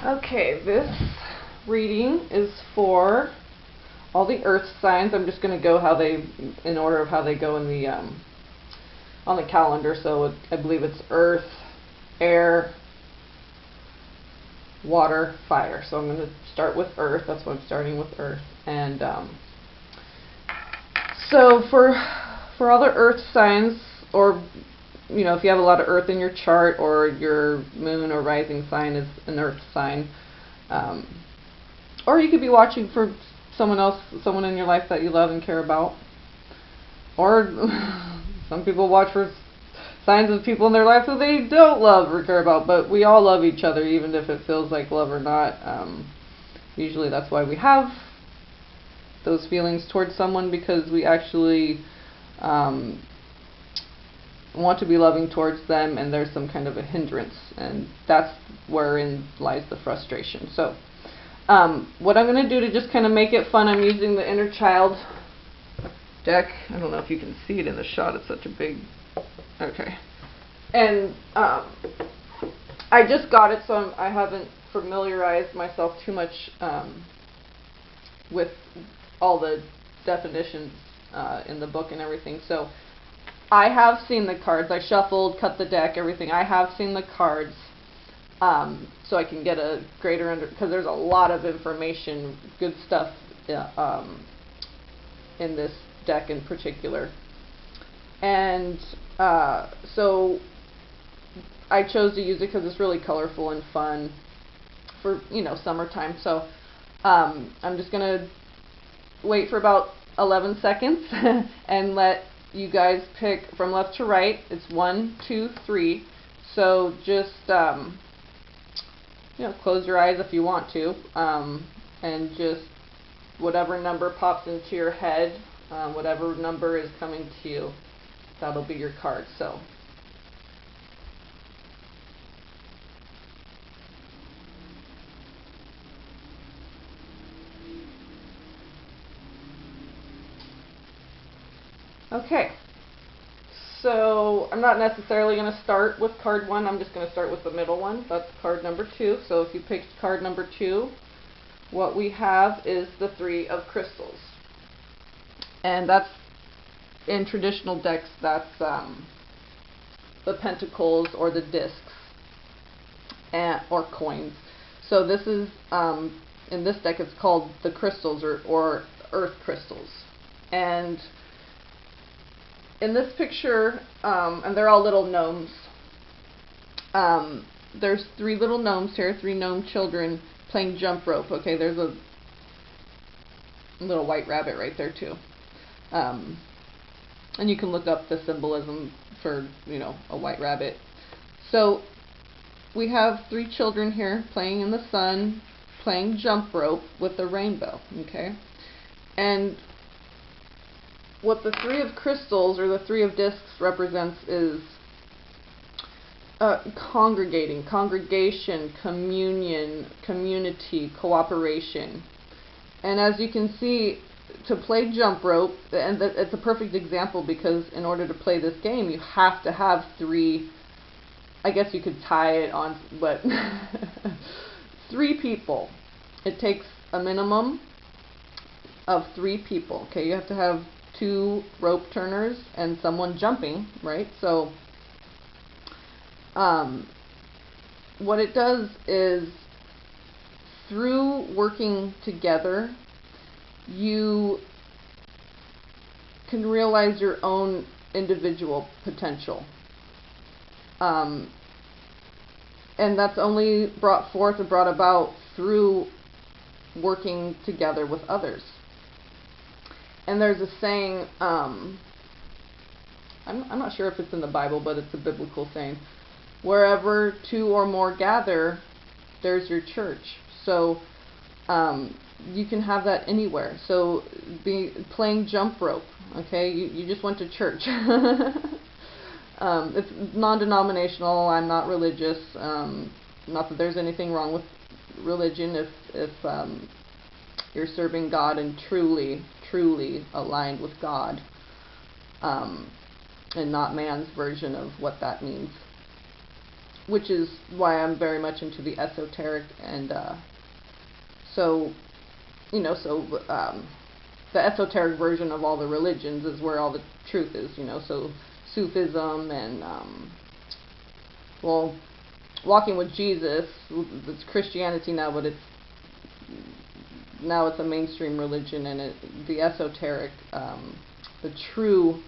Okay, this reading is for all the earth signs. I'm just going to go in order of how they go in the on the calendar. So I believe it's earth, air, water, fire. So I'm going to start with earth. That's why I'm starting with earth. And so for all the earth signs, or if you have a lot of earth in your chart, or your moon or rising sign is an earth sign, or you could be watching for someone in your life that you love and care about, or some people watch for signs of people in their life who they don't love or care about, but we all love each other, even if it feels like love or not. Usually that's why we have those feelings towards someone, because we actually want to be loving towards them, and there's some kind of a hindrance, and that's wherein lies the frustration. So what I'm going to do to just kind of make it fun, I'm using the Inner Child deck. I don't know if you can see it in the shot, it's such a big... Okay. And I just got it, so I haven't familiarized myself too much with all the definitions in the book and everything. So I have seen the cards. I shuffled, cut the deck, everything. I have seen the cards, so I can get a greater because there's a lot of information, good stuff in this deck in particular. And so I chose to use it because it's really colorful and fun for summertime. So I'm just gonna wait for about 11 seconds and let you guys pick from left to right. It's 1, 2, 3. So just close your eyes if you want to, and just whatever number pops into your head, whatever number is coming to you, that'll be your card. So okay, so I'm not necessarily going to start with card 1, I'm just going to start with the middle one. That's card number 2. So if you picked card number 2, what we have is the 3 of crystals. And that's, in traditional decks, that's the pentacles or the discs or coins. So this is, in this deck, it's called the crystals or earth crystals. And in this picture, and they're all little gnomes, there's 3 little gnomes here, 3 gnome children playing jump rope. Okay, there's a little white rabbit right there too. And you can look up the symbolism for, a white rabbit. So we have 3 children here playing in the sun, playing jump rope with a rainbow. Okay, and what the 3 of crystals or the 3 of discs represents is congregation, communion, community, cooperation. And as you can see, to play jump rope, and it's a perfect example, because in order to play this game, you have to have 3, I guess you could tie it on, but 3 people. It takes a minimum of 3 people. Okay, you have to have 2 rope turners and someone jumping, right? So what it does is, through working together, you can realize your own individual potential. And that's only brought forth or brought about through working together with others. And there's a saying, I'm not sure if it's in the Bible, but it's a biblical saying: wherever 2 or more gather, there's your church. So you can have that anywhere. So playing jump rope, okay, you just went to church. It's non-denominational, I'm not religious, not that there's anything wrong with religion if you're serving God and truly aligned with God, and not man's version of what that means. which is why I'm very much into the esoteric, and so, you know, the esoteric version of all the religions is where all the truth is, you know, so Sufism and, well, walking with Jesus, it's Christianity now, but now it's a mainstream religion, and the esoteric, the true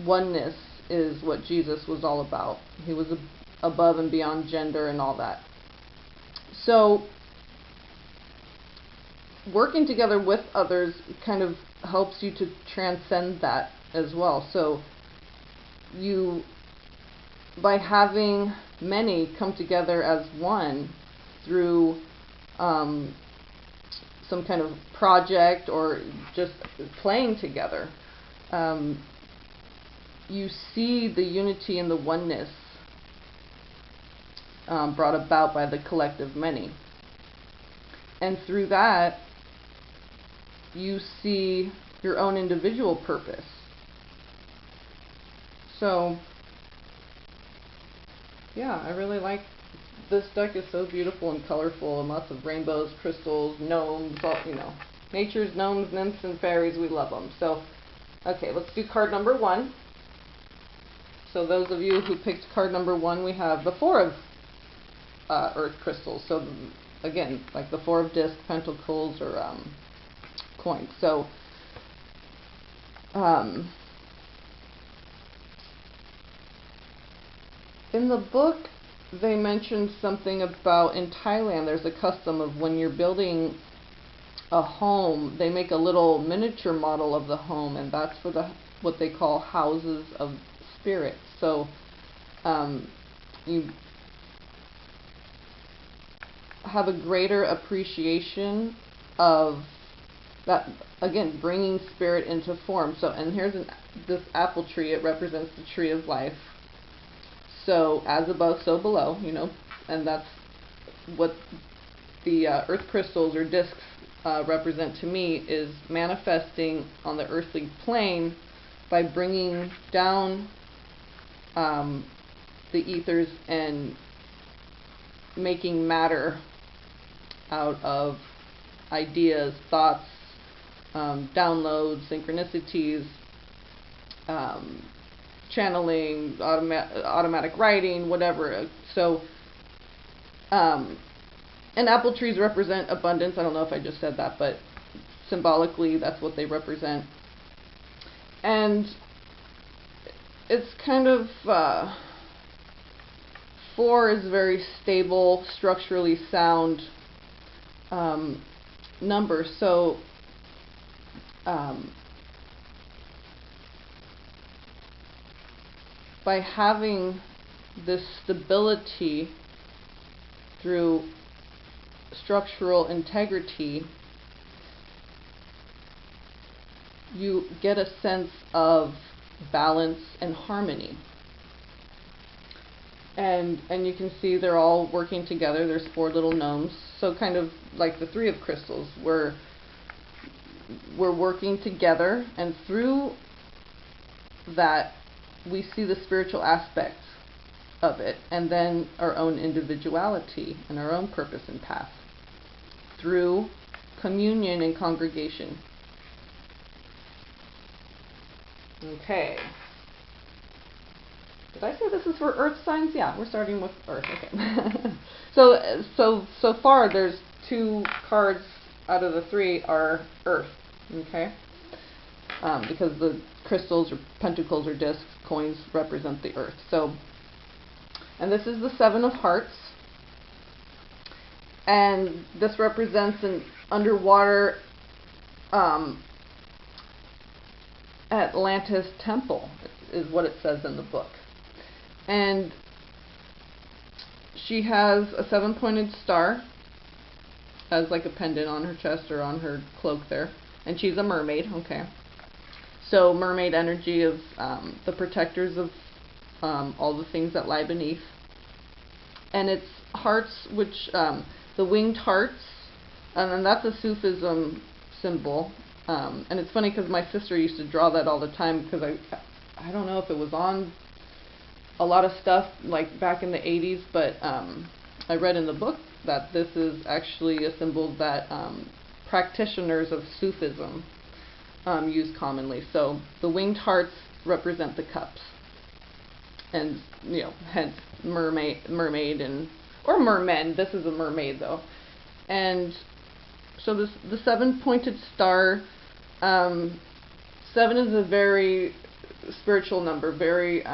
oneness is what Jesus was all about. He was above and beyond gender and all that. So working together with others kind of helps you to transcend that as well. So you, by having many come together as one through some kind of project or just playing together, you see the unity and the oneness brought about by the collective many. And through that, you see your own individual purpose. So, yeah, I really like this deck. Is so beautiful and colorful, and lots of rainbows, crystals, gnomes, all, you know, nature's gnomes, nymphs, and fairies. We love them. So, okay, let's do card number 1. So those of you who picked card number 1, we have the 4 of earth crystals. So again, like the 4 of discs, pentacles, or coins. So in the book, they mentioned something about, in Thailand, there's a custom of when you're building a home, they make a little miniature model of the home, and that's for what they call houses of spirit. So you have a greater appreciation of that, again, bringing spirit into form. So, and here's this apple tree. It represents the tree of life. So as above, so below, you know, and that's what the earth crystals or discs represent to me, is manifesting on the earthly plane by bringing down the ethers and making matter out of ideas, thoughts, downloads, synchronicities, channeling, automatic writing, whatever. So, and apple trees represent abundance. I don't know if I just said that, but symbolically, that's what they represent. And it's kind of 4 is very stable, structurally sound number. So by having this stability through structural integrity, you get a sense of balance and harmony. And you can see they're all working together. There's 4 little gnomes. So kind of like the 3 of crystals, we're working together, and through that we see the spiritual aspects of it, and then our own individuality and our own purpose and path through communion and congregation. Okay. Did I say this is for earth signs? Yeah, we're starting with earth. Okay. So far there's 2 cards out of the 3 are earth. Okay. Because the crystals or pentacles or discs, coins represent the earth. So, and this is the 7 of hearts, and this represents an underwater Atlantis temple, is what it says in the book. And she has a 7-pointed star as like a pendant on her chest or on her cloak there, and she's a mermaid. Okay. So mermaid energy of the protectors of all the things that lie beneath. And it's hearts, which the winged hearts, and that's a Sufism symbol. And it's funny because my sister used to draw that all the time, because I don't know if it was on a lot of stuff like back in the 80s, but I read in the book that this is actually a symbol that practitioners of Sufism use commonly. So the winged hearts represent the cups, and hence mermaid and or mermen. This is a mermaid though, and so the 7-pointed star. 7 is a very spiritual number, very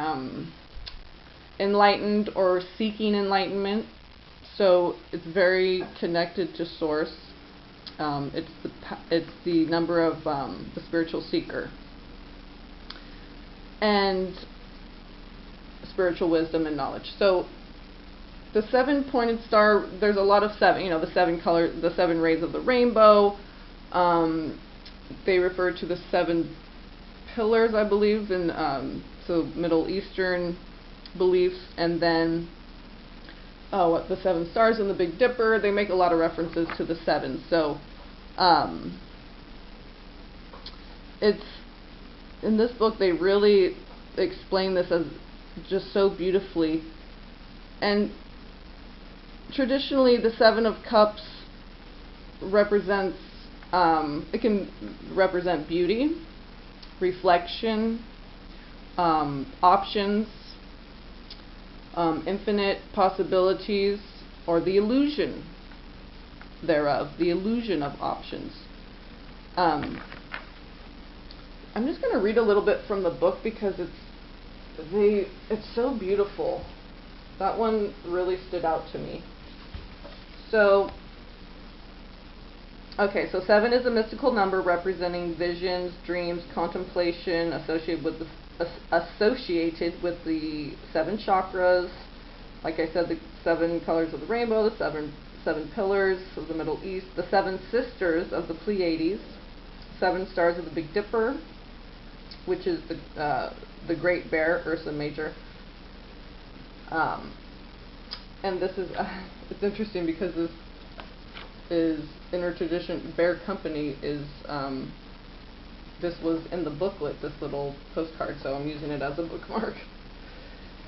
enlightened or seeking enlightenment. So it's very connected to source. It's the number of the spiritual seeker and spiritual wisdom and knowledge. So the 7-pointed star, there's a lot of 7. The 7 colors, the 7 rays of the rainbow. They refer to the 7 pillars, I believe, in so Middle Eastern beliefs, and then the 7 stars in the Big Dipper. They make a lot of references to the 7. So it's in this book they really explain this as just so beautifully. And traditionally, the 7 of Cups represents it can represent beauty, reflection, options, infinite possibilities, or the illusion thereof, the illusion of options. I'm just going to read a little bit from the book because it's so beautiful. That one really stood out to me. So, okay, so 7 is a mystical number representing visions, dreams, contemplation, associated with the 7 chakras. Like I said, the 7 colors of the rainbow, the 7 pillars of the Middle East, the 7 sisters of the Pleiades, 7 stars of the Big Dipper, which is the Great Bear, Ursa Major. And this is it's interesting because this is in our tradition. Bear Company is this was in the booklet, this little postcard, so I'm using it as a bookmark.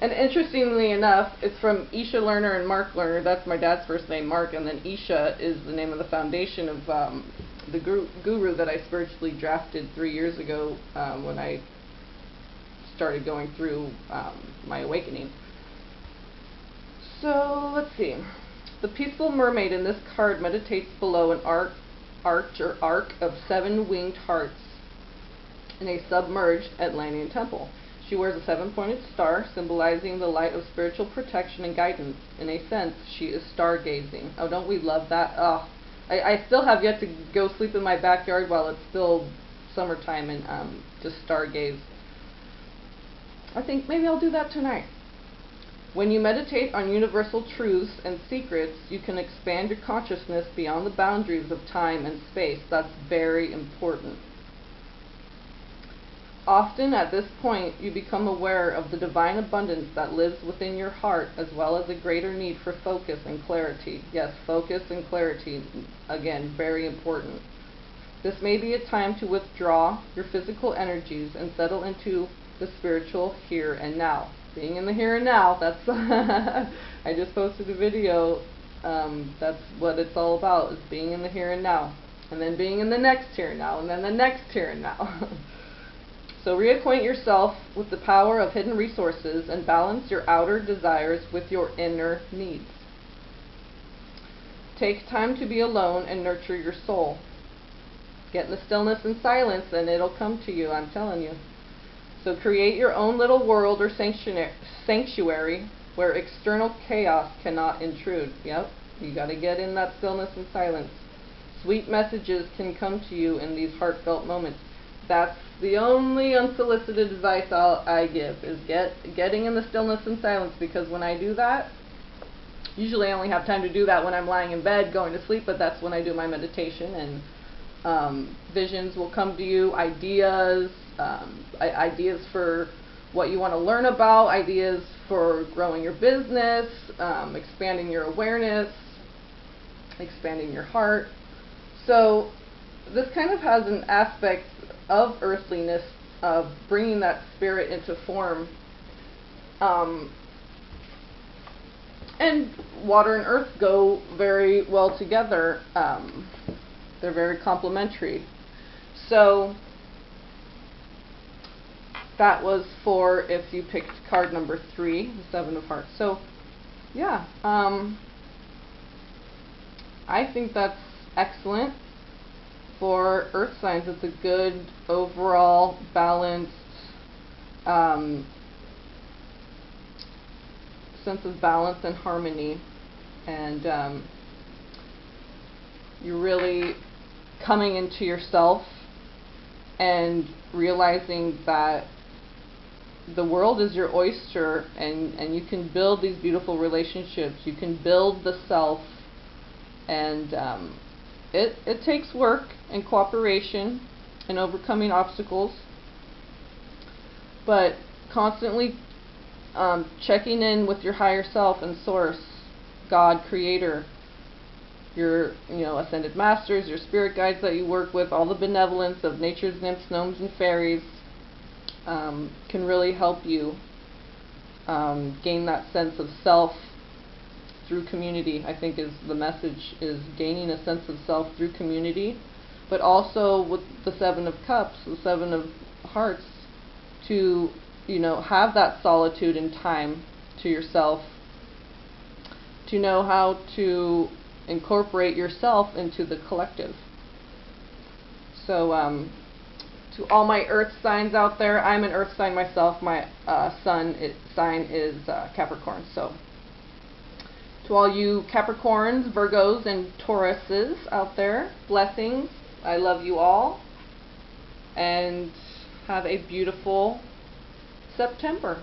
And interestingly enough, it's from Isha Lerner and Mark Lerner. That's my dad's first name, Mark, and then Isha is the name of the foundation of the guru that I spiritually drafted 3 years ago when I started going through my awakening. So let's see. The peaceful mermaid in this card meditates below an arc of 7 winged hearts in a submerged Atlantean temple. She wears a 7-pointed star, symbolizing the light of spiritual protection and guidance. In a sense, she is stargazing. Oh, don't we love that? Oh, I still have yet to go sleep in my backyard while it's still summertime and just stargaze. I think maybe I'll do that tonight. When you meditate on universal truths and secrets, you can expand your consciousness beyond the boundaries of time and space. That's very important. Often at this point, you become aware of the divine abundance that lives within your heart, as well as a greater need for focus and clarity. Yes, focus and clarity, again, very important. This may be a time to withdraw your physical energies and settle into the spiritual here and now. Being in the here and now, that's I just posted a video, that's what it's all about, is being in the here and now. And then being in the next here and now, and then the next here and now. So reacquaint yourself with the power of hidden resources and balance your outer desires with your inner needs. Take time to be alone and nurture your soul. Get in the stillness and silence and it'll come to you, I'm telling you. So create your own little world or sanctuary where external chaos cannot intrude. Yep, you got to get in that stillness and silence. Sweet messages can come to you in these heartfelt moments. That's the only unsolicited advice I give, is getting in the stillness and silence, because when I do that, usually I only have time to do that when I'm lying in bed going to sleep, but that's when I do my meditation, and visions will come to you, ideas for what you want to learn about, ideas for growing your business, expanding your awareness, expanding your heart. So this kind of has an aspect of earthliness, of bringing that spirit into form, And water and earth go very well together. They're very complementary. So that was for if you picked card number 3, the 7 of Hearts. So yeah, I think that's excellent for earth signs. It's a good overall balanced sense of balance and harmony, and you're really coming into yourself and realizing that the world is your oyster, and you can build these beautiful relationships. You can build the self, and it takes work and cooperation and overcoming obstacles, but constantly checking in with your higher self and source, God, creator, your ascended masters, your spirit guides that you work with, all the benevolence of nature's nymphs, gnomes, and fairies can really help you gain that sense of self through community. I think is the message, is gaining a sense of self through community, but also with the 7 of Cups, the 7 of Hearts, to have that solitude and time to yourself, to know how to incorporate yourself into the collective. So to all my earth signs out there, I'm an earth sign myself. My sun sign is Capricorn. So to all you Capricorns, Virgos, and Tauruses out there, blessings. I love you all, and have a beautiful September.